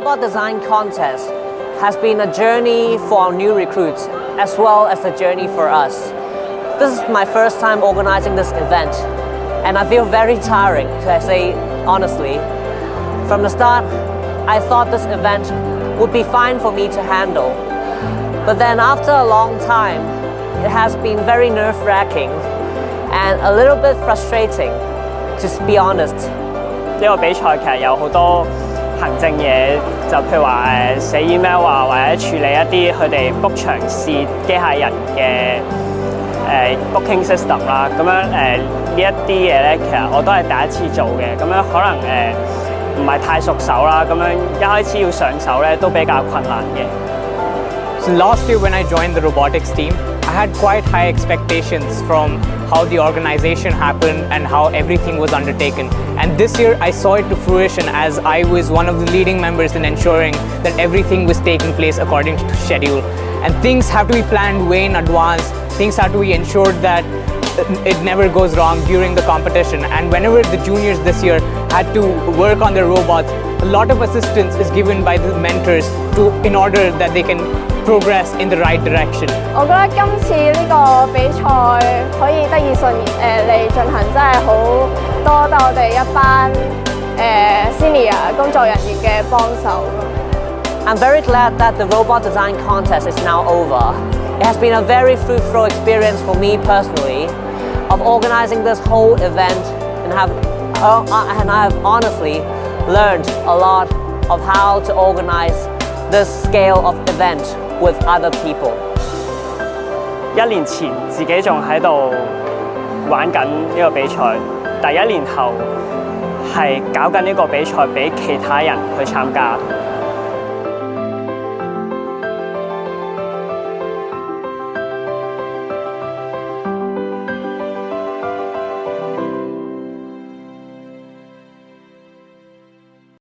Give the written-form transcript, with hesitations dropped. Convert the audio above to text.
Robot Design Contest has been a journey for our new recruits as well as a journey for us. This is my first time organizing this event, and I feel very tiring, to say honestly. From the start, I thought this event would be fine for me to handle. But then after a long time, it has been very nerve-wracking and a little bit frustrating, to be honest. 呢個比賽其實有好多行政嘢，就譬如話寫 email 啊，或者處理一啲佢哋 book 場試機械人嘅booking system 啦。咁樣呢一啲嘢咧，其實我都係第一次做嘅，咁樣可能唔係太熟手啦。咁樣一開始要上手咧都比較困難嘅。So last year when I joined the robotics team, I had quite high expectations from how the organization happened and how everything was undertaken. And this year I saw it to fruition as I was one of the leading members in ensuring that everything was taking place according to schedule. And things have to be planned way in advance. Things have to be ensured that it never goes wrong during the competition. And whenever the juniors this year had to work on their robots, a lot of assistance is given by the mentors in order that they can progress in the right direction. 我覺得今次呢個比賽可以得以嚟進行，真係好多得我哋一班senior 工作人員嘅幫手。I'm very glad that the Robot Design Contest is now over. It has been a very fruitful experience for me personally of organizing this whole event, and I have honestly learned a lot of how to organize this scale of event with other people. 1年前自己仲喺度玩緊呢個比賽，但1年後係搞緊呢個比賽俾其他人去參加。